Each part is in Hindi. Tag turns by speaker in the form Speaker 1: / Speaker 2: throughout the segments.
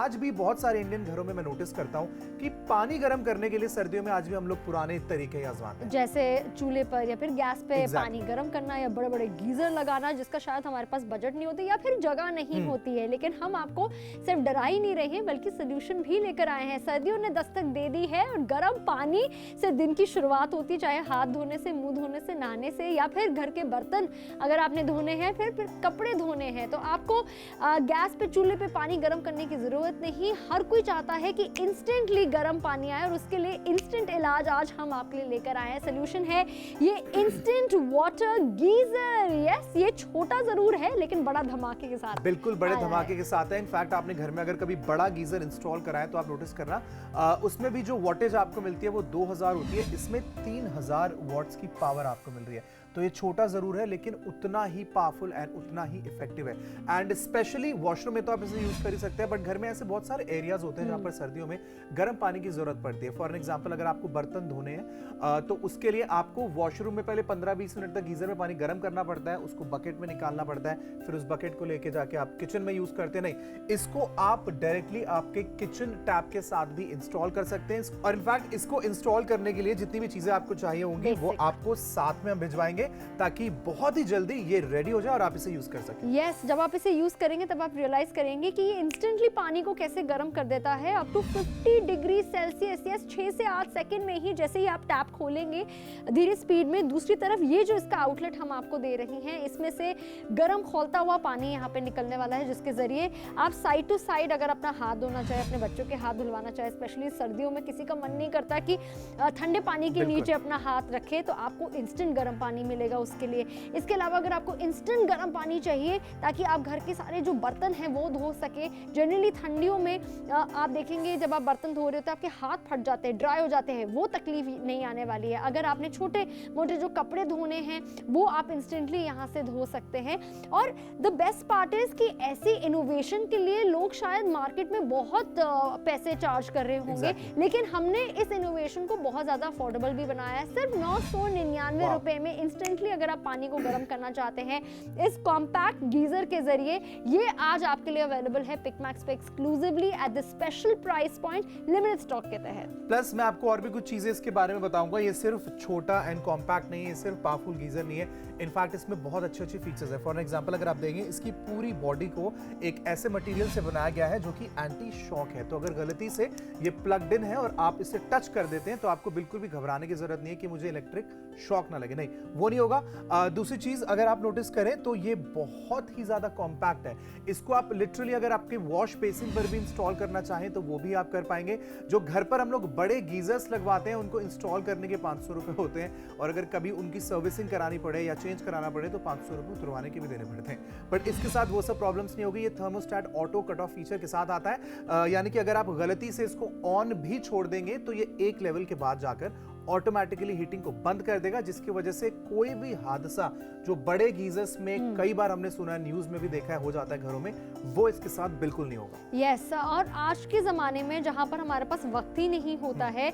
Speaker 1: आज भी बहुत सारे इंडियन घरों में मैं नोटिस करता हूँ कि पानी गर्म करने के लिए सर्दियों में आज भी हम लोग पुराने तरीके ही आजमाते हैं,
Speaker 2: जैसे चूल्हे पर या फिर गैस पे पानी गर्म करना या बड़े बड़े गीजर लगाना, जिसका शायद हमारे पास बजट नहीं होती या फिर जगह नहीं होती है। लेकिन हम आपको सिर्फ डरा ही नहीं रहे हैं बल्कि सोल्यूशन भी लेकर आए हैं। सर्दियों ने दस्तक दे दी है और गर्म पानी से दिन की शुरुआत होती, चाहे हाथ धोने से, मुंह धोने से, नहाने से या फिर घर के बर्तन अगर आपने धोने हैं, फिर कपड़े धोने हैं। तो आपको गैस पे चूल्हे पे पानी गर्म करने की जरूरत नहीं। हर कोई चाहता है कि इंस्टेंटली गर्म पानी आए और उसके लिए इंस्टेंट इलाज आज हम आपके लिए लेकर आए हैं। सोल्यूशन है ये इंस्टेंट वाटर गीजर। यस, ये छोटा जरूर है लेकिन बड़ा धमाके के साथ,
Speaker 1: बिल्कुल बड़े धमाके के साथ है। इनफैक्ट आपने घर में अगर कभी बड़ा गीजर इंस्टॉल कराए तो आप नोटिस करना उसमें भी जो वॉटेज आपको मिलती है वो 2000 होती है, इसमें 3000 वॉट्स की पावर आपको मिल रही है। तो ये छोटा जरूर है लेकिन उतना ही पावरफुल एंड उतना ही इफेक्टिव है। एंड स्पेशली वॉशरूम में तो आप इसे यूज कर ही सकते हैं, बट घर में ऐसे बहुत सारे एरियाज होते हैं जहां पर सर्दियों में गर्म पानी की जरूरत पड़ती है। फॉर एग्जांपल अगर आपको बर्तन धोने हैं तो उसके लिए आपको वॉशरूम में पहले 15-20 मिनट तक गीजर में पानी गर्म करना पड़ता है, उसको बकेट में निकालना पड़ता है, फिर उस बकेट को लेके जाके आप किचन में यूज करते नहीं, इसको आप डायरेक्टली आपके किचन टैप के साथ भी इंस्टॉल कर सकते हैं। और इनफैक्ट इसको इंस्टॉल करने के लिए जितनी भी चीजें आपको चाहिए होंगी वो आपको साथ में हम भिजवाएंगे ताकि बहुत ही जल्दी ये रेडी हो जाए और आप इसे यूज कर सकें।
Speaker 2: यस, जब आप इसे यूज करेंगे तब आप रियलाइज करेंगे कि ये इंस्टेंटली पानी को कैसे गर्म कर देता है, up to 50 degree Celsius. Yes, 6 से 8 सेकंड में ही जैसे ही आप टैप खोलेंगे धीरे स्पीड में। दूसरी तरफ ये जो इसका आउटलेट हम आपको दे रहे हैं, इसमें से गर्म खौलता हुआ पानी यहाँ पे निकलने वाला है, जिसके जरिए आप साइड टू साइड अगर अपना हाथ धोना चाहे, अपने बच्चों के हाथ धुलवाना चाहे, स्पेशली सर्दियों में किसी का मन नहीं करता कि ठंडे पानी के नीचे अपना हाथ रखे, तो आपको इंस्टेंट गर्म पानी मिलेगा उसके लिए। इसके अलावा अगर आपको इंस्टेंट गर्म पानी चाहिए ताकि आप घर के सारे जो बर्तन हैं वो धो सके, जनरली ठंडियों में आप देखेंगे जब आप बर्तन धो रहे होते हैं आपके हाथ फट जाते हैं, ड्राई हो जाते हैं, वो तकलीफ नहीं आने वाली है। अगर आपने छोटे मोटे जो कपड़े धोने हैं वो आप इंस्टेंटली यहाँ से धो सकते हैं। और द बेस्ट पार्ट इज कि ऐसी इनोवेशन के लिए लोग शायद मार्केट में बहुत पैसे चार्ज कर रहे होंगे, लेकिन हमने इस इनोवेशन को बहुत ज्यादा अफोर्डेबल भी बनाया है। सिर्फ 999 रुपए में इंस्टेंटली अगर आप पानी को गर्म करना चाहते हैं इस कॉम्पैक्ट गीजर के जरिए, ये आज आपके लिए अवेलेबल है पिकमैक्स पे exclusively at the special price point, limited stock के तहत।
Speaker 1: प्लस मैं आपको और भी कुछ चीजें इसके बारे में बताऊंगा। ये सिर्फ छोटा एंड कॉम्पैक्ट नहीं है, ये सिर्फ पावरफुल गीजर नहीं है, इनफैक्ट इसमें बहुत अच्छे फीचर्स है। फॉर एग्जांपल अगर आप देखेंगे इसकी पूरी बॉडी को एक ऐसे मटेरियल से बनाया गया है जो कि एंटी शॉक है। तो अगर गलती से ये प्लग्ड इन है और आप इसे टच कर देते हैं तो आपको बिल्कुल भी घबराने की जरूरत नहीं है कि मुझे इलेक्ट्रिक शॉक ना लगे, नहीं, वो नहीं होगा। दूसरी चीज अगर आप नोटिस करें तो ये बहुत ही ज्यादा कॉम्पैक्ट है। इसको आप लिटरली अगर आपके वॉश बेसिन पर भी इंस्टॉल करना चाहें तो वो भी आप कर पाएंगे। जो घर पर हम लोग बड़े गीजर्स लगवाते हैं उनको इंस्टॉल करने के 500 रुपए होते हैं, और अगर कभी उनकी सर्विसिंग करानी पड़े या चेंज कराना पड़े तो 500 रुपए उतरवाने के भी देने पड़ते हैं। बट इसके साथ वो सब प्रॉब्लम्स नहीं होगी। ये thermostat auto cut off feature के साथ आता है, यानी कि अगर आप गलती से इसको ऑन भी छोड़ देंगे तो ये एक लेवल के बाद जाकर ऑटोमेटिकली हीटिंग को बंद कर देगा, जिसकी वजह से कोई भी हादसा जो बड़े गीजर्स में कई बार हमने सुना, न्यूज में भी देखा है, हो जाता है घरों में, वो इसके साथ बिल्कुल नहीं होगा।
Speaker 2: यस, और आज के ज़माने में जहाँ पर हमारे पास वक्त ही नहीं होता है,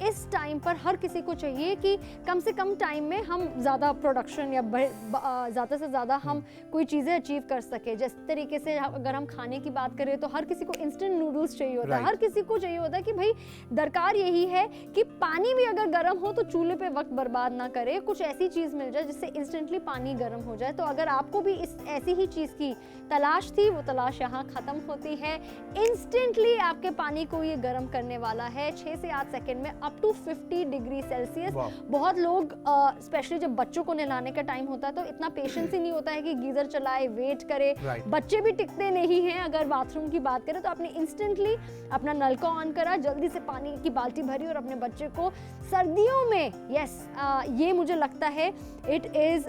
Speaker 2: इस टाइम पर हर किसी को चाहिए कि कम से कम टाइम में हम ज़्यादा प्रोडक्शन या ज़्यादा से ज़्यादा हम कोई चीज़ें अचीव कर सके। जिस तरीके से अगर हम खाने की बात करें तो हर किसी को इंस्टेंट नूडल्स चाहिए होता है, हर किसी को चाहिए होता है कि भाई दरकार यही है कि पानी भी अगर गर्म हो तो चूल्हे पे वक्त बर्बाद ना करे, कुछ ऐसी चीज़ मिल जाए जिससे इंस्टेंटली पानी गर्म हो जाए। तो अगर आपको भी इस ऐसी ही चीज़ की तलाश थी, वो तलाश यहाँ खत्म होती है। इंस्टेंटली आपके पानी को ये गर्म करने वाला है 6 से 8 सेकंड में, अप टू 50 डिग्री सेल्सियस। बहुत लोग स्पेशली जब बच्चों को नहलाने का टाइम होता है तो इतना पेशेंस ही नहीं होता है कि गीजर चलाए, वेट करे। बच्चे भी टिकते नहीं हैं। अगर बाथरूम की बात करें तो आपने इंस्टेंटली अपना नल को ऑन करा, जल्दी से पानी की बाल्टी भरी और अपने बच्चे को सर्दियों में, यस, ये मुझे लगता है इट इज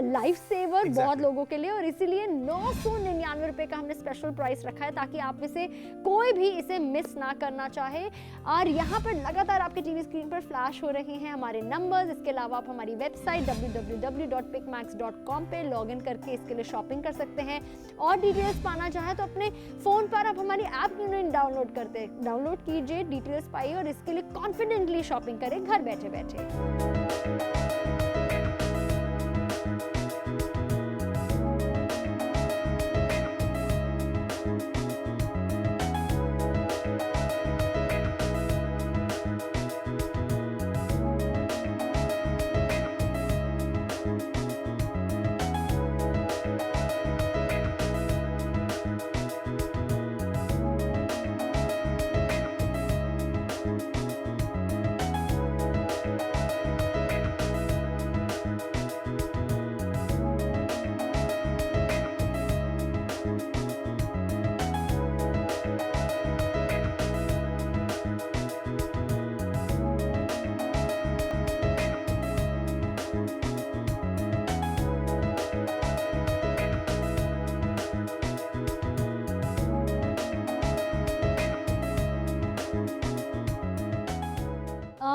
Speaker 2: लाइफ सेवर बहुत लोगों के लिए, और इसीलिए 999 रुपए का हमने स्पेशल प्राइस रखा है ताकि आप इसे कोई भी इसे मिस ना करना चाहे। और यहाँ पर लगातार आपके टीवी स्क्रीन पर फ्लैश हो रहे हैं हमारे नंबर्स। इसके अलावा आप हमारी वेबसाइट www.picmax.com पे लॉग इन करके इसके लिए शॉपिंग कर सकते हैं। और डिटेल्स पाना चाहे तो अपने फोन पर आप हमारी ऐप डाउनलोड कीजिए, डिटेल्स पाइए और इसके लिए कॉन्फिडेंटली शॉपिंग करें घर बैठे बैठे।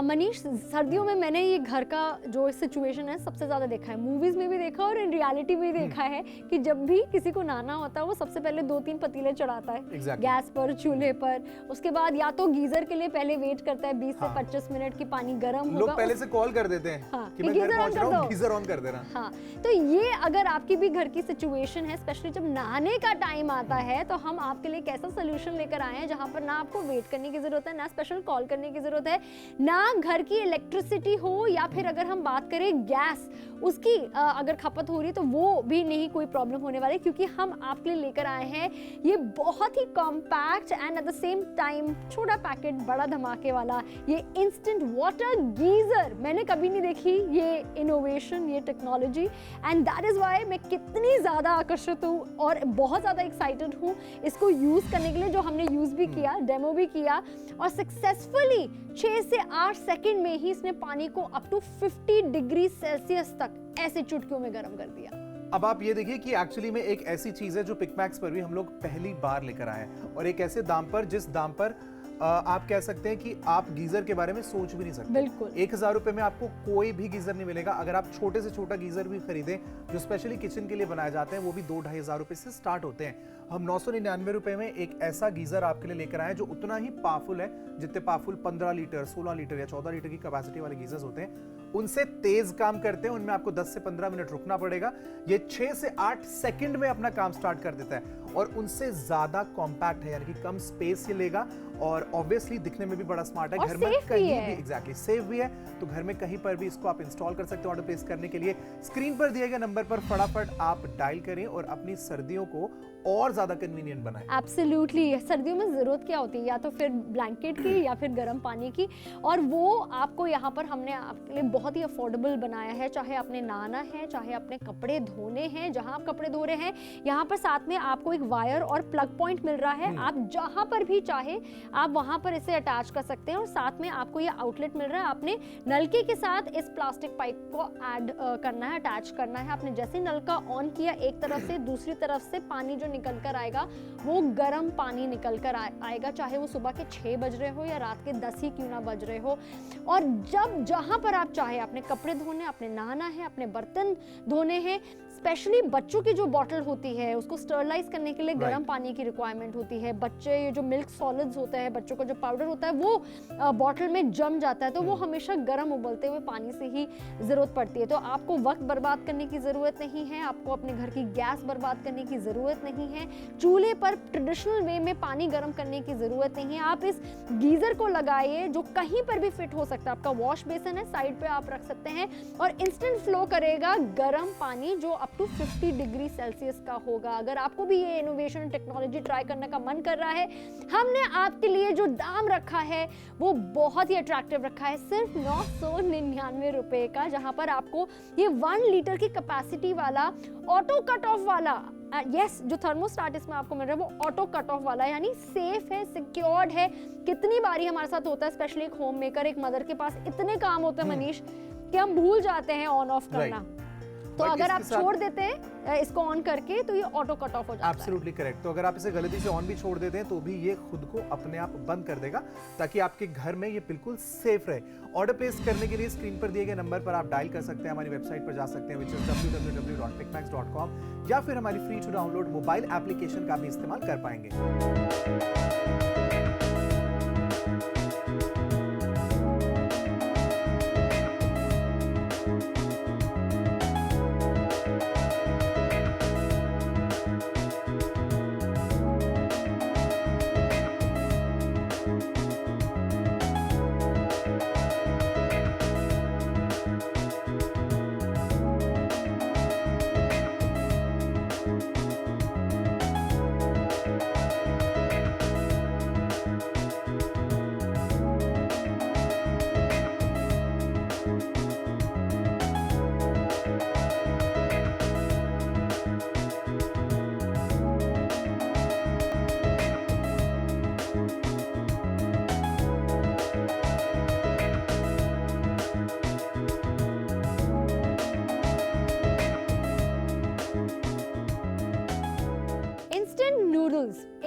Speaker 2: मनीष, सर्दियों में मैंने ये घर का जो सिचुएशन है सबसे ज़्यादा देखा है, मूवीज़ में भी देखा और इन रियलिटी भी देखा है कि जब भी किसी को नहाना होता है वो सबसे पहले 2-3 पतीले चढ़ाता है गैस पर, चूल्हे पर, उसके बाद या तो गीजर के लिए पहले वेट करता है 20 से 25 मिनट की पानी गर्म होगा,
Speaker 1: लोग पहले से कॉल कर देते हैं कि मैं घर पहुंच रहा हूं, गीजर ऑन कर देना।
Speaker 2: हाँ, तो ये अगर आपकी भी घर की सिचुएशन है, स्पेशली जब नहाने का टाइम आता है, तो हम आपके लिए एक ऐसा सोल्यूशन लेकर आए हैं जहां पर ना आपको वेट करने की जरूरत है, ना स्पेशल कॉल करने की जरूरत है, ना घर की इलेक्ट्रिसिटी हो, या फिर अगर हम बात करें गैस उसकी अगर खपत हो रही है तो वो भी नहीं कोई प्रॉब्लम होने वाली, क्योंकि हम आपके लिए लेकर आए हैं ये बहुत ही compact and at the same time छोटा पैकेट बड़ा धमाके वाला ये इंस्टेंट वाटर गीजर। मैंने कभी नहीं देखी ये इनोवेशन, ये technology, and that is why मैं कितनी ज़्यादा आकर्षित हूँ और बहुत ज़्यादा एक्साइटेड हूँ इसको यूज़ करने के लिए, जो हमने यूज़ भी किया, डेमो भी किया और सक्सेसफुली 6 से 8 सेकंड में ही इसने पानी को अप टू 50 डिग्री सेल्सियस तक ऐसे चुटकियों में गर्म कर दिया।
Speaker 1: अब आप ये देखिए कि एक्चुअली में एक ऐसी चीज है जो पिकमैक्स पर भी हम लोग पहली बार लेकर आए हैं, और एक ऐसे दाम पर जिस दाम पर आप कह सकते हैं कि आप गीजर के बारे में सोच भी नहीं सकते।
Speaker 2: बिल्कुल
Speaker 1: 1000 रुपए में आपको कोई भी गीजर नहीं मिलेगा। अगर आप छोटे से छोटा गीजर भी खरीदें जो स्पेशली किचन के लिए बनाए जाते हैं, वो भी 2-2.5 हजार रुपए से स्टार्ट होते हैं। हम 999 रुपए में एक ऐसा गीजर आपके लिए लेकर आए जो उतना ही पावरफुल है जितने पावरफुल 15 लीटर, 16 लीटर या 14 लीटर की कैपेसिटी वाले गीजर्स होते हैं, उनसे तेज काम करते हैं। उनमें आपको 10 से 15 मिनट रुकना पड़ेगा। ये 6 से 8 सेकंड में अपना काम स्टार्ट कर देता है और उनसे ज्यादा कॉम्पैक्ट है, यानी कि कम स्पेस ये लेगा और ऑब्वियसली दिखने में भी बड़ा स्मार्ट है। घर में कहीं भी एग्जैक्टली सेफ भी है, तो घर में कहीं पर भी इसको आप इंस्टॉल कर सकते हो। ऑर्डर प्लेस करने के लिए स्क्रीन पर दिए गए नंबर पर फटाफट आप डायल करें और अपनी सर्दियों को और ज्यादा कन्वीनियंट बनाएं।
Speaker 2: एब्सोल्युटली, सर्दियों में जरूरत क्या होती है, या तो फिर ब्लैंकेट की या फिर गर्म पानी की, और वो आपको यहाँ पर हमने आपके लिए बहुत ही अफोर्डेबल बनाया है। चाहे आपने नहाना है, चाहे अपने कपड़े धोने हैं, जहाँ आप कपड़े धो रहे हैं यहाँ पर साथ में आपको एक वायर और प्लग पॉइंट मिल रहा है। आप जहाँ पर भी चाहे आप वहाँ पर इसे अटैच कर सकते हैं और साथ में आपको ये आउटलेट मिल रहा है। आपने नलके के साथ इस प्लास्टिक पाइप को ऐड करना है, अटैच करना है। आपने जैसे नलका ऑन किया, एक तरफ से दूसरी तरफ से पानी जो निकल कर आएगा वो गर्म पानी निकल कर आएगा, चाहे वो सुबह के 6 बज रहे हो या रात के 10 ही क्यों ना बज रहे हो। और जब जहां पर आप चाहे, अपने कपड़े धोने, अपने नहाना है, अपने बर्तन धोने हैं, स्पेशली बच्चों की जो बॉटल होती है उसको स्टरलाइज करने के लिए गर्म पानी की रिक्वायरमेंट होती है। बच्चे ये जो मिल्क सॉलिड्स होते हैं, बच्चों का जो पाउडर होता है वो बॉटल में जम जाता है, तो वो हमेशा गर्म उबलते हुए पानी से ही जरूरत पड़ती है। तो आपको वक्त बर्बाद करने की जरूरत नहीं है, आपको अपने घर की गैस बर्बाद करने की जरूरत नहीं है, चूल्हे पर ट्रेडिशनल वे में पानी गर्म करने की जरूरत नहीं है। आप इस गीजर को लगाइए जो कहीं पर भी फिट हो सकता है। आपका वॉश बेसिन है, साइड पे आप रख सकते हैं और इंस्टेंट फ्लो करेगा गर्म पानी जो अप टू 50 डिग्री सेल्सियस का होगा। अगर आपको भी ये इनोवेशन टेक्नोलॉजी ट्राई करने का मन कर रहा है, हमने आपके लिए जो दाम रखा है वो बहुत ही अट्रैक्टिव रखा है, सिर्फ 999 रुपए का, जहां पर आपको ये 1 लीटर की कैपेसिटी वाला ऑटो कट ऑफ वाला जो थर्मोस्टेट इसमें आपको मिल रहा है वो ऑटो कट ऑफ वाला है, यानी सेफ है, सिक्योर्ड है। कितनी बारी हमारे साथ होता है, स्पेशली एक होम मेकर, एक मदर के पास इतने काम होते हैं मनीष कि हम भूल जाते हैं ऑन ऑफ करना। तो अगर आप छोड़ देते हैं इसको ऑन करके तो ये ऑटो कट ऑफ हो जाता है।
Speaker 1: Absolutely correct. तो अगर आप इसे गलती से ऑन भी छोड़ देते हैं तो भी ये खुद को अपने आप बंद कर देगा, ताकि आपके घर में ये बिल्कुल सेफ रहे। ऑर्डर प्लेस करने के लिए स्क्रीन पर दिए गए नंबर पर आप डायल कर सकते हैं, हमारी वेबसाइट पर जा सकते हैं which is www.pickmax.com, या फिर हमारी free to download mobile application का भी इस्तेमाल कर पाएंगे।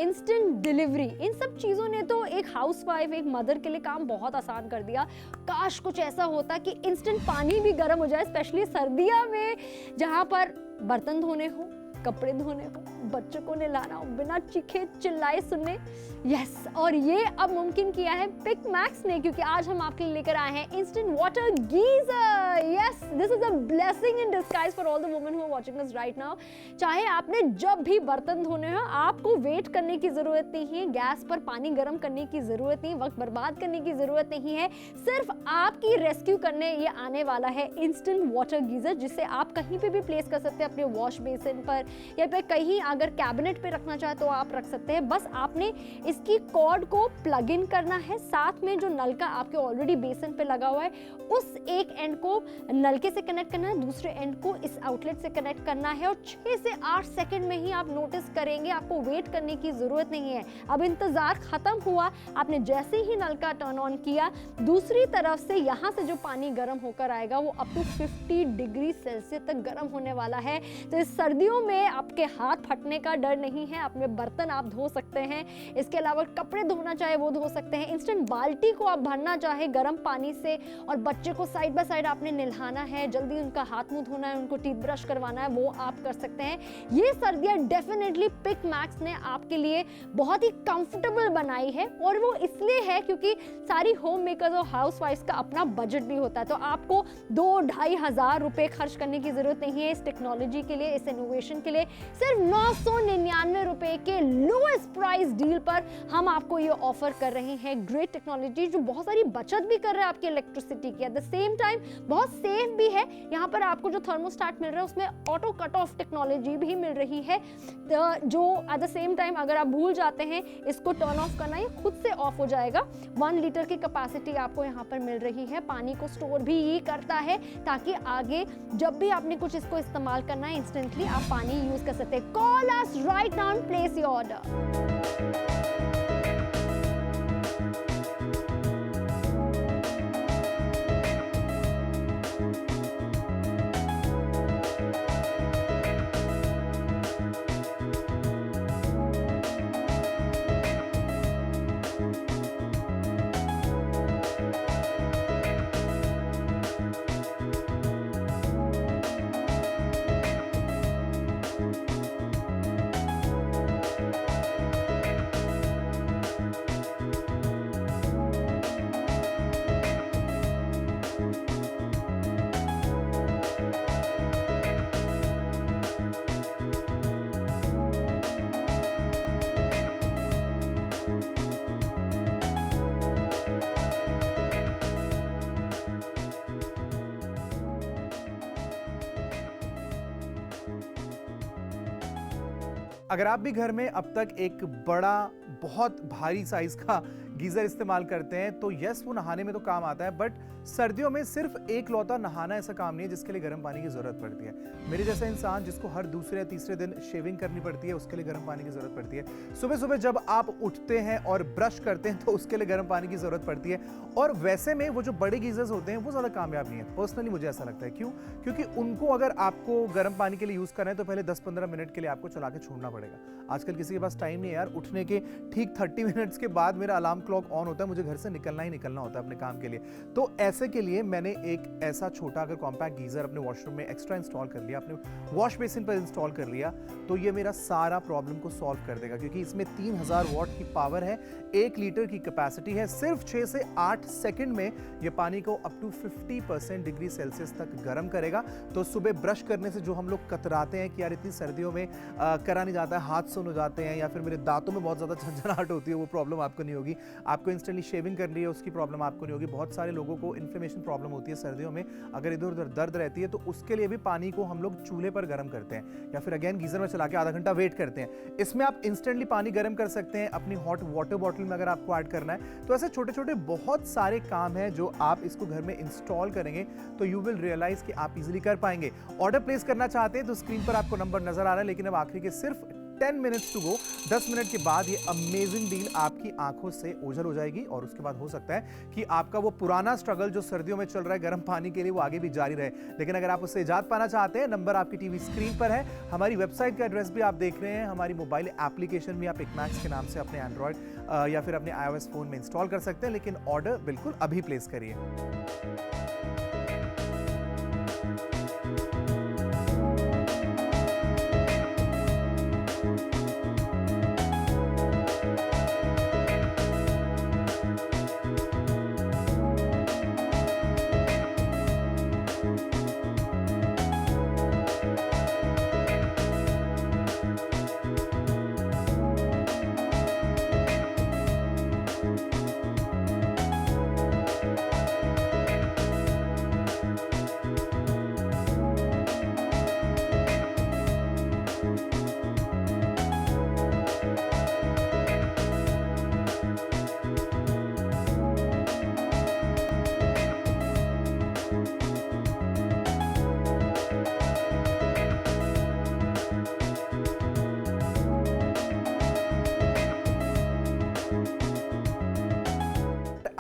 Speaker 1: इंस्टेंट डिलीवरी, इन सब चीज़ों ने तो एक
Speaker 2: हाउसवाइफ, एक मदर के लिए काम बहुत आसान कर दिया। काश कुछ ऐसा होता कि इंस्टेंट पानी भी गर्म हो जाए, स्पेशली सर्दियों में जहाँ पर बर्तन धोने हो, कपड़े धोने हो, बच्चों को नहलाना हो, बिना चीखे चिल्लाए सुनने। यस, और ये अब मुमकिन किया है पिक मैक्स ने, क्योंकि आज हम आपके लिए लेकर आए हैं instant water geyser. Yes, this is a blessing in disguise for all the women who are watching us right now. चाहे आपने जब भी बर्तन धोने हो, आपको वेट करने की जरूरत नहीं है, गैस पर पानी गर्म करने की जरूरत नहीं, वक्त बर्बाद करने की जरूरत नहीं है। सिर्फ आपकी रेस्क्यू करने ये आने वाला है इंस्टेंट वाटर गीजर, जिसे आप कहीं पे भी प्लेस कर सकते हैं, अपने वॉश बेसिन पर या फिर कहीं अगर कैबिनेट पे रखना चाहे तो आप रख सकते हैं। बस आपने इसकी कॉर्ड को प्लग इन करना है, साथ में जो नलका आपके ऑलरेडी बेसिन पे लगा हुआ है उस एक एंड को नलके से कनेक्ट करना है, दूसरे एंड को इस आउटलेट से कनेक्ट करना है, और 6 से 8 सेकंड में ही आप नोटिस करेंगे, आपको वेट करने की जरूरत नहीं है। अब इंतजार खत्म हुआ, आपने जैसे ही नलका टर्न ऑन किया, दूसरी तरफ से यहाँ से जो पानी गर्म होकर आएगा वो अप टू 50 डिग्री सेल्सियस तक गर्म होने वाला है। तो इस सर्दियों में आपके हाथ फटने का डर नहीं है, अपने बर्तन आप धो सकते हैं, इसके अलावा कपड़े धोना चाहे वो धो सकते हैं, इंस्टेंट बाल्टी को आप भरना चाहे गर्म पानी से, और बच्चे को साइड बाय साइड आपने नहलाना है, जल्दी उनका हाथ मुंह धोना है, उनको टीथ ब्रश करवाना है, वो आप कर सकते हैं। ये सर्दियां डेफिनेटली पिक मैक्स ने आपके लिए बहुत ही कंफर्टेबल बनाई है, और वो इसलिए है क्योंकि सारी होम मेकर्स और हाउस वाइफ्स का अपना बजट भी होता है, तो आपको 2-2.5 हज़ार रुपए खर्च करने की जरूरत नहीं है इस टेक्नोलॉजी के लिए, इस इनोवेशन के लिए। सिर्फ 999 रुपए के लोएस्ट प्राइस डील पर हम आपको ये ऑफर कर रहे हैं। ग्रेट टेक्नोलॉजी जो बहुत सारी बचत भी कर रहा है आपकी इलेक्ट्रिसिटी की, एट द सेम टाइम बहुत सेफ भी है। यहाँ पर आपको जो थर्मोस्टेट मिल रहा है उसमें ऑटो कट ऑफ टेक्नोलॉजी भी मिल रही है, जो एट द सेम टाइम अगर आप भूल जाते हैं इसको टर्न ऑफ करना, ये खुद से ऑफ हो जाएगा। 1 लीटर की कैपेसिटी आपको यहाँ पर मिल रही है, पानी को स्टोर भी ये करता है ताकि आगे जब भी आपने कुछ इसको इस्तेमाल करना है इंस्टेंटली आप पानी यूज कर सकते हैं। Call us right now and place your order.
Speaker 1: अगर आप भी घर में अब तक एक बड़ा बहुत भारी साइज का गीजर इस्तेमाल करते हैं तो यस वो नहाने में तो काम आता है, बट सर्दियों में सिर्फ एक लौता नहाना ऐसा काम नहीं है जिसके लिए गर्म पानी की जरूरत पड़ती है। मेरे जैसा इंसान जिसको हर दूसरे या तीसरे दिन शेविंग करनी पड़ती है उसके लिए गर्म पानी की जरूरत पड़ती है। सुबह सुबह जब आप उठते हैं और ब्रश करते हैं तो उसके लिए गर्म पानी की जरूरत पड़ती है। और वैसे में वो जो बड़े गीजर्स होते हैं वो ज्यादा कामयाब नहीं है, पर्सनली मुझे ऐसा लगता है। क्यों? क्योंकि उनको अगर आपको गर्म पानी के लिए यूज करना है तो पहले 10-15 मिनट के लिए आपको चला के छोड़ना पड़ेगा। आजकल किसी के पास टाइम नहीं है यार, उठने के ठीक 30 मिनट्स के बाद मेरा अलार्म क्लॉक ऑन होता है, मुझे घर से निकलना ही निकलना होता है अपने काम के लिए। तो ऐसे के लिए मैंने एक ऐसा छोटा अगर कॉम्पैक्ट गीजर अपने वॉशरूम में एक्स्ट्रा इंस्टॉल कर लिया, अपने वॉश बेसिन पर इंस्टॉल कर लिया, तो ये मेरा सारा प्रॉब्लम को सॉल्व कर देगा। क्योंकि इसमें 3000 वॉट की पावर है, 1 लीटर की कैपेसिटी है, सिर्फ 6 से 8 सेकंड में ये पानी को अप टू 50% डिग्री सेल्सियस तक गर्म करेगा। तो सुबह ब्रश करने से जो हम लोग कतराते हैं कि यार इतनी सर्दियों में करा नहीं जाता है, हाथ सुन हो जाते हैं या फिर मेरे दांतों में बहुत ज़्यादा झंझनाहट होती है, वो प्रॉब्लम आपको नहीं होगी। आपको इंस्टेंटली शेविंग करनी है उसकी प्रॉब्लम आपको नहीं होगी। बहुत सारे लोगों को इन्फ्लेमेशन प्रॉब्लम होती है सर्दियों में, अगर इधर उधर दर्द रहती है तो उसके लिए भी पानी को हम लोग चूल्हे पर गर्म करते हैं या फिर अगेन गीजर में चला के आधा घंटा वेट करते हैं। इसमें आप इंस्टेंटली पानी गर्म कर सकते हैं अपनी हॉट वाटर बॉटल में अगर आपको ऐड करना है। तो ऐसे छोटे छोटे बहुत सारे काम हैं जो आप इसको घर में इंस्टॉल करेंगे तो यू विल रियलाइज कि आप इजीली कर पाएंगे। ऑर्डर प्लेस करना चाहते हैं तो स्क्रीन पर आपको नंबर नजर आ रहा है, लेकिन अब आखिरी के सिर्फ 10 मिनट्स टू गो। 10 मिनट के बाद ये अमेजिंग डील आपकी आंखों से ओझल हो जाएगी और उसके बाद हो सकता है कि आपका वो पुराना स्ट्रगल जो सर्दियों में चल रहा है गर्म पानी के लिए, वो आगे भी जारी रहे। लेकिन अगर आप उससे इजाद पाना चाहते हैं, नंबर आपकी टीवी स्क्रीन पर है, हमारी वेबसाइट का एड्रेस भी आप देख रहे हैं, हमारी मोबाइल एप्लीकेशन भी आप पिकमैक्स के नाम से अपने एंड्रॉयड या फिर अपने iOS फोन में इंस्टॉल कर सकते हैं। लेकिन ऑर्डर बिल्कुल अभी प्लेस करिए।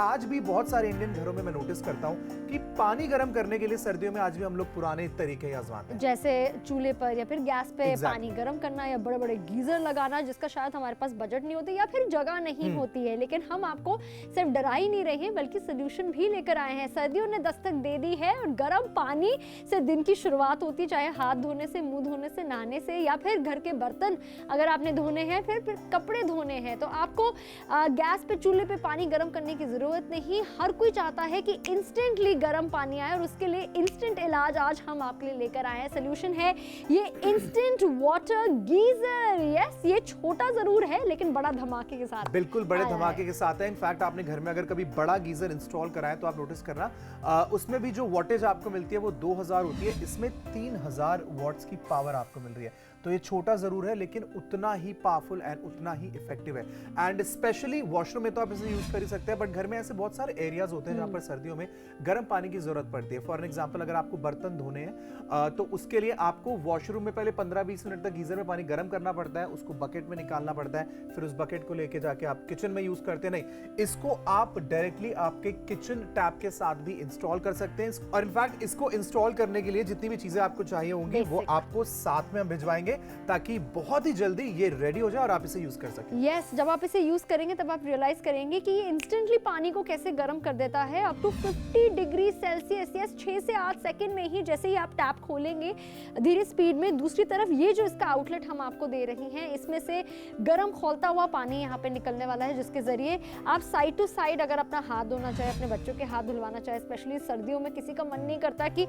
Speaker 1: आज भी बहुत सारे इंडियन घरों में मैं नोटिस करता हूँ कि पानी गर्म करने के लिए सर्दियों में आज भी हम लोग पुराने तरीके आजमाते हैं,
Speaker 2: जैसे चूल्हे पर या फिर गैस पे पानी गर्म करना या बड़े बड़े गीजर लगाना, जिसका शायद हमारे पास बजट नहीं होती या फिर जगह नहीं होती है। लेकिन हम आपको सिर्फ डरा ही नहीं रहे हैं बल्कि सोल्यूशन भी लेकर आए हैं। सर्दियों ने दस्तक दे दी है और गर्म पानी से दिन की शुरुआत होती, चाहे हाथ धोने से, मुंह धोने से, नहाने से या फिर घर के बर्तन अगर आपने धोने हैं, फिर कपड़े धोने हैं, तो आपको गैस पे चूल्हे पे पानी गर्म करने की जरूरत नहीं। हर कोई चाहता है कि इंस्टेंटली गर्म पानी आए और उसके लिए इंस्टेंट इलाज आज हम आपके लिए लेकर आए हैं। सोल्यूशन है ये इंस्टेंट वाटर गीजर। यस, ये छोटा जरूर है लेकिन बड़ा धमाके के साथ,
Speaker 1: बिल्कुल बड़े धमाके के साथ है। इनफैक्ट आपने घर में अगर कभी बड़ा गीजर इंस्टॉल कराए तो आप नोटिस करना उसमें भी जो वॉटेज आपको मिलती है वो 2000 होती है, इसमें 3000 वॉट्स की पावर आपको मिल रही है। तो ये छोटा जरूर है लेकिन उतना ही पावरफुल एंड उतना ही इफेक्टिव है। एंड स्पेशली वॉशरूम में तो आप इसे यूज कर ही सकते हैं, बट घर में ऐसे बहुत सारे एरियाज होते हैं जहां पर सर्दियों में गर्म पानी की जरूरत पड़ती है। फॉर एग्जांपल अगर आपको बर्तन धोने हैं तो उसके लिए आपको वॉशरूम में पहले 15-20 मिनट तक गीजर में पानी गर्म करना पड़ता है, उसको बकेट में निकालना पड़ता है, फिर उस बकेट को लेके जाके आप किचन में यूज करते नहीं, इसको आप डायरेक्टली आपके किचन टैप के साथ भी इंस्टॉल कर सकते हैं। और इनफैक्ट इसको इंस्टॉल करने के लिए जितनी भी चीजें आपको चाहिए होंगी वो आपको साथ में हम भिजवाएंगे ताकि बहुत ही जल्दी ये रेडी हो जाए और आप इसे यूज कर सकें।
Speaker 2: यस, जब आप इसे यूज करेंगे तब आप रियलाइज करेंगे कि ये इंस्टेंटली पानी को कैसे गर्म कर देता है up to 50 degree Celsius. Yes, 6 से 8 सेकंड में ही जैसे ही आप टैप खोलेंगे धीरे स्पीड में। दूसरी तरफ ये जो इसका आउटलेट हम आपको दे रही हैं, इसमें से गर्म खौलता हुआ पानी यहाँ पे निकलने वाला है, जिसके जरिए आप साइड टू साइड अगर अपना हाथ धोना चाहे, अपने बच्चों के हाथ धुलवाना चाहे, स्पेशली सर्दियों में किसी का मन नहीं करता कि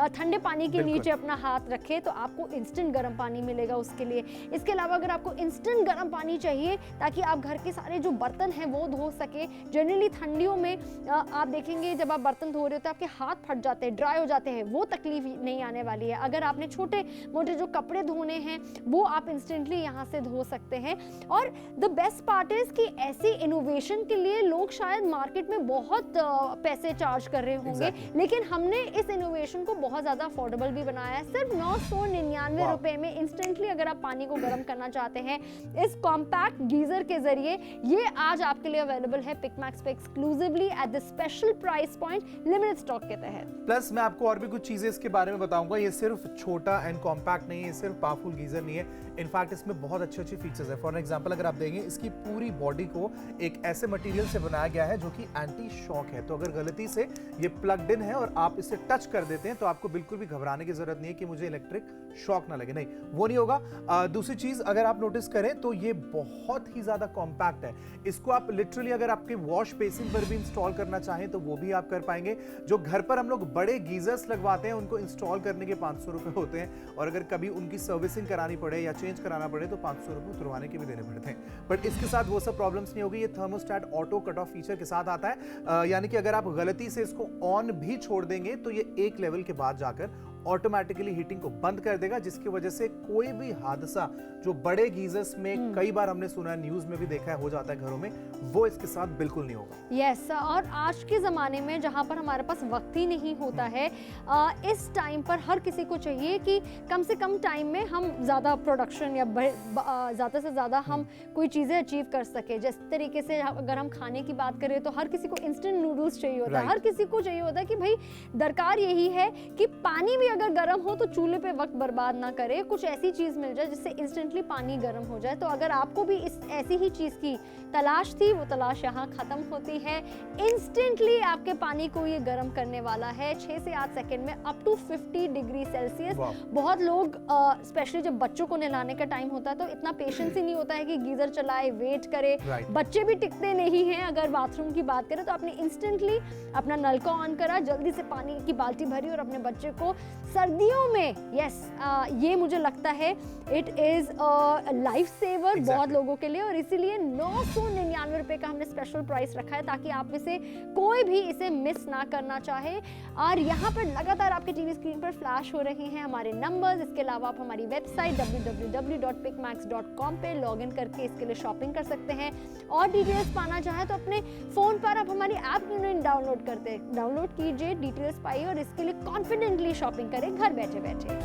Speaker 2: ठंडे पानी के नीचे अपना हाथ रखे, तो आपको इंस्टेंट गर्म पानी मिलेगा उसके लिए। इसके अलावा अगर आपको इंस्टेंट गर्म पानी चाहिए ताकि आप घर के सारे जो बर्तन हैं वो धो सके, जनरली ठंडियों में आप देखेंगे जब आप बर्तन धो रहे होते हैं आपके हाथ फट जाते हैं, ड्राई हो जाते हैं, वो तकलीफ नहीं आने वाली है। अगर आपने छोटे मोटे जो कपड़े धोने हैं वो आप इंस्टेंटली यहाँ से धो सकते हैं। और द बेस्ट पार्ट इज कि ऐसी इनोवेशन के लिए लोग शायद मार्केट में बहुत पैसे चार्ज कर रहे होंगे, लेकिन हमने इस इनोवेशन को बहुत ज्यादा अफोर्डेबल भी बनाया है। सिर्फ 999 रुपए में इंस्टेंटली अगर आप पानी को गर्म करना चाहते हैं इस कॉम्पैक्ट गीजर के जरिए, ये आज आपके लिए अवेलेबल है पिकमैक्स पे exclusively at the special price point, limited stock के तहत।
Speaker 1: प्लस मैं आपको और भी कुछ चीजें इसके बारे में बताऊंगा। ये सिर्फ छोटा एंड कॉम्पैक्ट नहीं है, ये सिर्फ पावरफुल गीजर नहीं है, इनफैक्ट इसमें बहुत अच्छे फीचर्स है। फॉर एग्जांपल अगर आप देखेंगे इसकी पूरी बॉडी को एक ऐसे मटेरियल से बनाया गया है जो कि एंटी शॉक है, तो अगर गलती से ये प्लग्ड इन है और आप इसे टच कर देते हैं तो आपको बिल्कुल भी घबराने की जरूरत नहीं है कि मुझे इलेक्ट्रिक शॉक ना लगे, नहीं, वो नहीं होगा। दूसरी चीज अगर आप नोटिस करें तो ये बहुत ही ज्यादा कॉम्पैक्ट है। इसको आप लिटरली अगर आपके वॉश बेसिन पर भी इंस्टॉल करना चाहें तो वो भी आप कर पाएंगे। जो घर पर हम लोग बड़े गीजर्स लगवाते हैं उनको इंस्टॉल करने के 500 रुपए होते हैं, और अगर कभी उनकी सर्विसिंग करानी पड़े या चेंज कराना पड़े तो 500 रुपए उतरवाने के भी देने पड़ते हैं। बट इसके साथ वो सब प्रॉब्लम्स नहीं होगी। ये thermostat auto cut off feature के साथ आता है, यानी कि अगर आप गलती से इसको ऑन भी छोड़ देंगे तो ये एक लेवल के बाद जाकर ऑटोमेटिकली हीटिंग को बंद कर देगा, जिसकी वजह से कोई भी हादसा जो बड़े गीजर्स में कई बार हमने सुना है, न्यूज में भी देखा है, हो जाता है घरों में, वो इसके साथ बिल्कुल नहीं होगा।
Speaker 2: यस और आज के ज़माने में जहाँ पर हमारे पास वक्त ही नहीं होता है, इस टाइम पर हर किसी को चाहिए कि कम से कम टाइम में हम ज़्यादा प्रोडक्शन या ज़्यादा से ज़्यादा हम कोई चीज़ें अचीव कर सके। जिस तरीके से अगर हम खाने की बात करें तो हर किसी को इंस्टेंट नूडल्स चाहिए होता है, हर किसी को चाहिए होता है कि भाई दरकार यही है कि पानी भी अगर गर्म हो तो चूल्हे पे वक्त बर्बाद ना करे, कुछ ऐसी चीज़ मिल जाए जिससे इंस्टेंटली पानी गर्म हो जाए। तो अगर आपको भी इस ऐसी ही चीज़ की तलाश थी, वो तलाश यहाँ ख़त्म होती है। इंस्टेंटली आपके पानी को ये गर्म करने वाला है 6 से 8 सेकेंड में अप टू 50 डिग्री सेल्सियस। बहुत लोग स्पेशली जब बच्चों को नहलाने का टाइम होता है तो इतना पेशेंस ही नहीं होता है कि गीजर चलाए, वेट करे। बच्चे भी टिकते नहीं हैं। अगर बाथरूम की बात करें तो आपने इंस्टेंटली अपना नल को ऑन करा, जल्दी से पानी की बाल्टी भरी और अपने बच्चे को सर्दियों में ये मुझे लगता है इट इज लाइफ सेवर बहुत लोगों के लिए। और इसीलिए 999 रुपए का हमने स्पेशल प्राइस रखा है ताकि आप में से कोई भी इसे मिस ना करना चाहे। और यहाँ पर लगातार आपके टीवी स्क्रीन पर फ्लैश हो रहे हैं हमारे नंबर्स। इसके अलावा आप हमारी वेबसाइट www.pickmax.com पे लॉग इन करके इसके लिए शॉपिंग कर सकते हैं। और डिटेल्स पाना चाहे तो अपने फोन पर आप हमारी ऐप डाउनलोड कीजिए, डिटेल्स पाइए और इसके लिए कॉन्फिडेंटली शॉपिंग करें घर बैठे बैठे।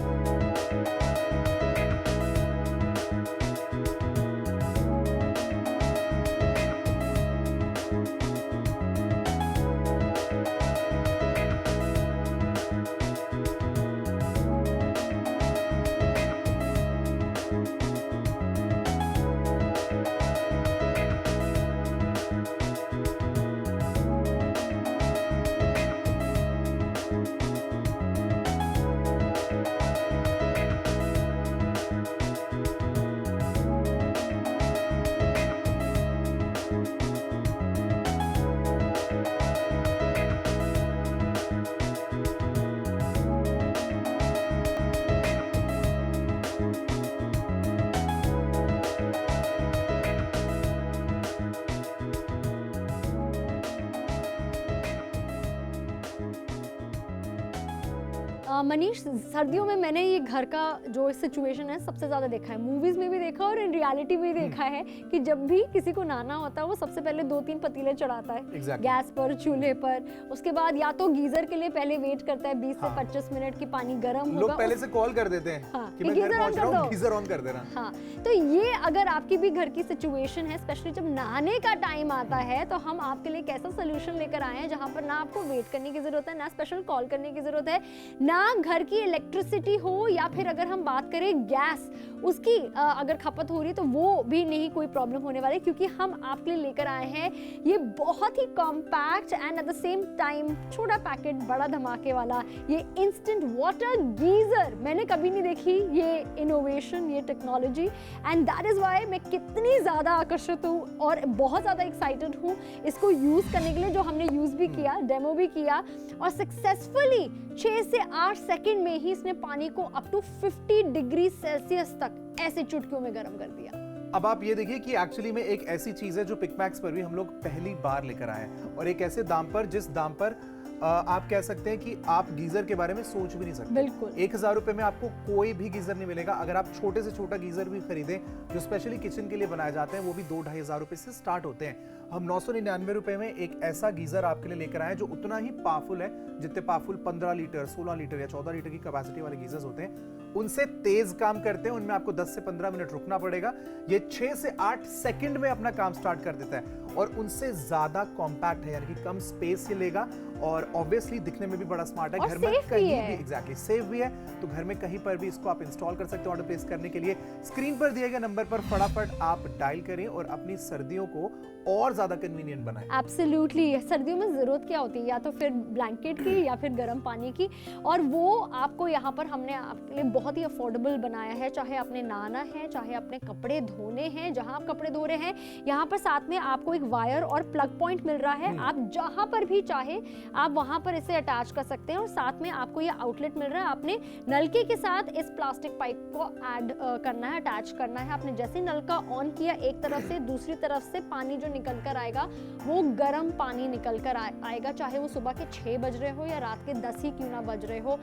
Speaker 2: मनीष, सर्दियों में मैंने ये घर का जो सिचुएशन है सबसे ज़्यादा देखा है, मूवीज़ में भी देखा और इन रियलिटी भी देखा है कि जब भी किसी को नहाना होता है वो सबसे पहले 2-3 पतीले चढ़ाता है गैस पर, चूल्हे पर। उसके बाद या तो गीजर के लिए पहले वेट करता है 20 से 25 मिनट की पानी गर्म होगा,
Speaker 1: लोग पहले से कॉल कर देते हैं कि मैं घर पहुंच रहा हूं, गीजर ऑन कर देना।
Speaker 2: हाँ, तो ये अगर आपकी भी घर की सिचुएशन है, स्पेशली जब नहाने का टाइम आता है, तो हम आपके लिए एक ऐसा सोल्यूशन लेकर आए हैं जहाँ पर ना आपको वेट करने की जरूरत है, ना स्पेशल कॉल करने की जरूरत है, ना घर की इलेक्ट्रिसिटी हो या फिर अगर हम बात करें गैस उसकी अगर खपत हो रही है तो वो भी नहीं कोई प्रॉब्लम होने वाली, क्योंकि हम आपके लिए लेकर आए हैं ये बहुत ही compact and at the same time छोटा पैकेट बड़ा धमाके वाला ये इंस्टेंट वाटर गीजर। मैंने कभी नहीं देखी ये इनोवेशन, ये technology, and that is why मैं कितनी ज़्यादा आकर्षित हूँ और बहुत ज़्यादा एक्साइटेड हूँ इसको यूज़ करने के लिए, जो हमने यूज़ भी किया, डेमो भी किया और सक्सेसफुली 6 से 8 सेकंड में ही इसने पानी को अप टू 50 डिग्री सेल्सियस तक ऐसे चुटकियों में गर्म कर दिया।
Speaker 1: अब आप ये देखिए कि एक्चुअली में एक ऐसी चीज है जो पिकमैक्स पर भी हम लोग पहली बार लेकर आए हैं और एक ऐसे दाम पर जिस दाम पर आप कह सकते हैं कि आप गीजर के बारे में सोच भी नहीं सकते।
Speaker 2: बिल्कुल
Speaker 1: 1000 रुपए में आपको कोई भी गीजर नहीं मिलेगा। अगर आप छोटे से छोटा गीजर भी खरीदें जो स्पेशली किचन के लिए बनाए जाते हैं, वो भी 2-2.5 हजार रुपए से स्टार्ट होते हैं। हम 999 रुपए में एक ऐसा गीजर आपके लिए लेकर आए जो उतना ही पावरफुल है जितने पावरफुल 15 लीटर, 16 लीटर या 14 लीटर की कैपेसिटी वाले गीजर्स होते हैं, उनसे तेज काम करते हैं। उनमें आपको 10 से 15 मिनट रुकना पड़ेगा। ये 6 से 8 सेकंड में अपना काम स्टार्ट कर देता है और उनसे ज्यादा कॉम्पैक्ट है, यानी कि कम स्पेस ये लेगा और ऑब्वियसली दिखने में भी बड़ा स्मार्ट है। घर में कहीं भी एग्जैक्टली सेफ भी है, तो घर में कहीं पर भी इसको आप इंस्टॉल कर सकते हैं। ऑर्डर प्लेस करने के लिए स्क्रीन पर दिए गए नंबर पर फटाफट आप डायल करें और अपनी सर्दियों को और ज्यादा कन्वीनियंट बनाएं।
Speaker 2: एब्सोल्युटली, सर्दियों में जरूरत क्या होती है, या तो फिर ब्लैंकेट की या फिर गर्म पानी की, और वो आपको यहाँ पर हमने आपके लिए बहुत ही अफोर्डेबल बनाया है। चाहे आपने नहाना है, चाहे अपने कपड़े धोने हैं, जहाँ आप कपड़े धो रहे हैं, यहाँ पर साथ में आपको एक वायर और प्लग पॉइंट मिल रहा है। आप जहाँ पर भी चाहे आप वहाँ पर इसे अटैच कर सकते हैं और साथ में आपको ये आउटलेट मिल रहा है। आपने नलके के साथ इस प्लास्टिक पाइप को ऐड करना है, अटैच करना है। आपने जैसे नलका ऑन किया, एक तरफ से दूसरी तरफ से पानी जो निकल कर आएगा, वो गर्म पानी निकल कर आएगा, चाहे वो सुबह के 6 बज रहे हो या रात के 10 ही क्यों ना बज रहे हो।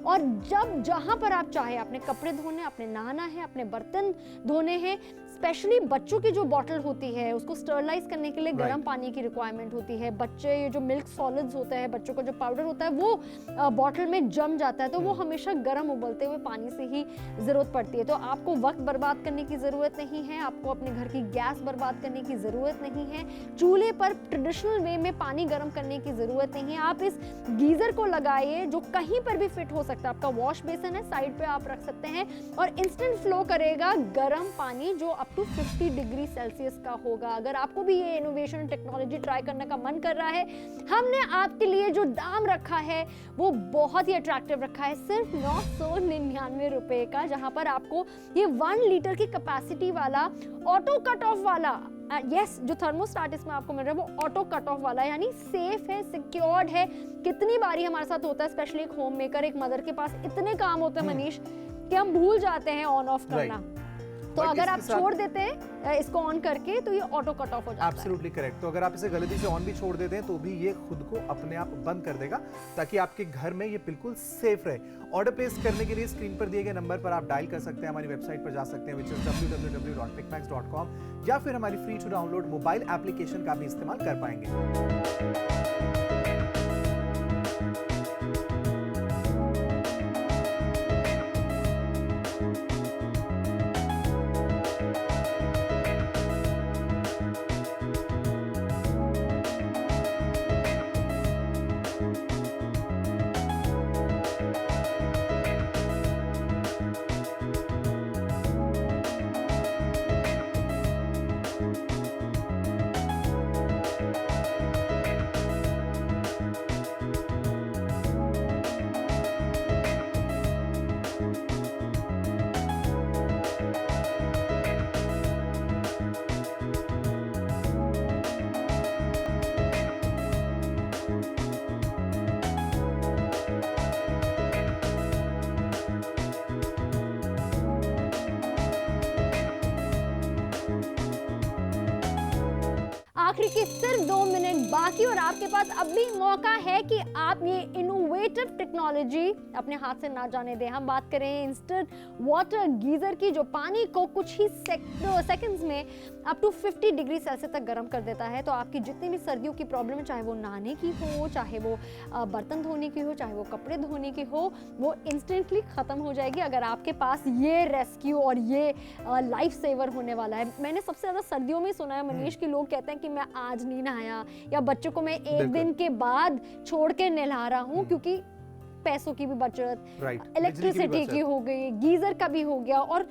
Speaker 2: और जब जहाँ पर आप चाहे, अपने कपड़े धोने, अपने नहाना है, अपने बर्तन धोने हैं, स्पेशली बच्चों की जो बॉटल होती है उसको स्टरलाइज करने के लिए गर्म पानी की रिक्वायरमेंट होती है। बच्चे ये जो मिल्क सॉलिड्स होते हैं, बच्चों का जो पाउडर होता है वो बॉटल में जम जाता है, तो वो हमेशा गर्म उबलते हुए पानी से ही ज़रूरत पड़ती है। तो आपको वक्त बर्बाद करने की ज़रूरत नहीं है, आपको अपने घर की गैस बर्बाद करने की ज़रूरत नहीं है, चूल्हे पर ट्रेडिशनल वे में पानी गर्म करने की ज़रूरत नहीं है। आप इस गीज़र को लगाइए जो कहीं पर भी फिट हो सकता है। आपका वॉश बेसिन है, साइड पे आप रख सकते हैं और इंस्टेंट फ्लो करेगा गर्म पानी जो अप टू 50 डिग्री सेल्सियस का होगा। अगर आपको भी ये इनोवेशन टेक्नोलॉजी ट्राई करने का मन कर रहा है, हमने आपके लिए जो दाम रखा है वो बहुत ही अट्रैक्टिव रखा है, सिर्फ 999 रुपए का, जहां पर आपको ये 1 लीटर की कैपेसिटी वाला ऑटो कट ऑफ वाला, यस जो थर्मोस्टेट इसमें आपको मिल रहा है वो ऑटो कट ऑफ वाला है, यानी सेफ है, सिक्योर्ड है। कितनी बारी हमारे साथ होता है, स्पेशली एक होम मेकर, एक मदर के पास इतने काम होते हैं मनीष कि हम भूल जाते हैं ऑन ऑफ करना। तो अगर आप छोड़ देते हैं इसको ऑन करके तो ये ऑटो कट ऑफ हो जाता है।
Speaker 1: Absolutely correct. तो अगर आप इसे गलती से ऑन भी छोड़ देते हैं तो भी ये खुद को अपने आप बंद कर देगा, ताकि आपके घर में ये बिल्कुल सेफ रहे। ऑर्डर प्लेस करने के लिए स्क्रीन पर दिए गए नंबर पर आप डायल कर सकते हैं, हमारी वेबसाइट पर जा सकते हैं which is www.pickmax.com, या फिर हमारी free to download mobile application का भी इस्तेमाल कर पाएंगे।
Speaker 2: आखिरी के सिर्फ 2 मिनट बाकी और आपके पास अब भी मौका है कि आप ये इनोवेटिव टेक्नोलॉजी अपने हाथ से ना जाने दें। हम बात करें इंस्टेंट वाटर गीजर की, जो पानी को कुछ ही सेकंड्स में अप टू 50 डिग्री सेल्सियस तक गर्म कर देता है। तो आपकी जितनी भी सर्दियों की प्रॉब्लम है, चाहे वो नहाने की हो, चाहे वो बर्तन धोने की हो, चाहे वो कपड़े धोने की हो, वो इंस्टेंटली ख़त्म हो जाएगी अगर आपके पास ये रेस्क्यू और ये लाइफ सेवर होने वाला है। मैंने सबसे ज़्यादा सर्दियों में सुना है मनीष कि लोग कहते हैं कि मैं आज नहीं नहाया, या बच्चों को मैं एक दिन के बाद छोड़ के नहला रहा हूँ क्योंकि पैसों की भी बचत, इलेक्ट्रिसिटी की हो गई, गीजर का भी हो गया, और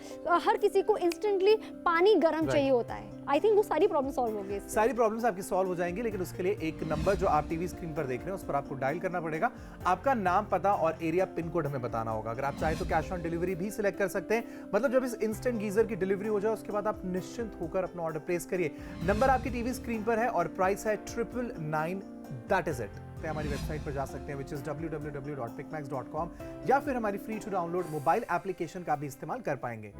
Speaker 2: हर किसी को इंस्टेंटली पानी गर्म चाहिए होता है। आई थिंक वो सारी प्रॉब्लम सॉल्व हो गई।
Speaker 1: सारी प्रॉब्लम्स आपकी सॉल्व हो जाएंगी, लेकिन उसके लिए एक नंबर जो आप टीवी स्क्रीन पर देख रहे हैं उस पर आपको डायल करना पड़ेगा। आपका नाम, पता और एरिया पिन कोड हमें बताना होगा। अगर आप चाहे तो कैश ऑन डिलीवरी भी सिलेक्ट कर सकते हैं, मतलब जब इस इंस्टेंट गीजर की डिलीवरी हो जाए उसके बाद आप निश्चिंत होकर अपना ऑर्डर प्लेस करिए। नंबर आपकी टीवी स्क्रीन पर है और प्राइस है 999, दैट इज इट। हमारी वेबसाइट पर जा सकते हैं which is www.pickmax.com, या फिर हमारी free to download mobile application का भी इस्तेमाल कर पाएंगे।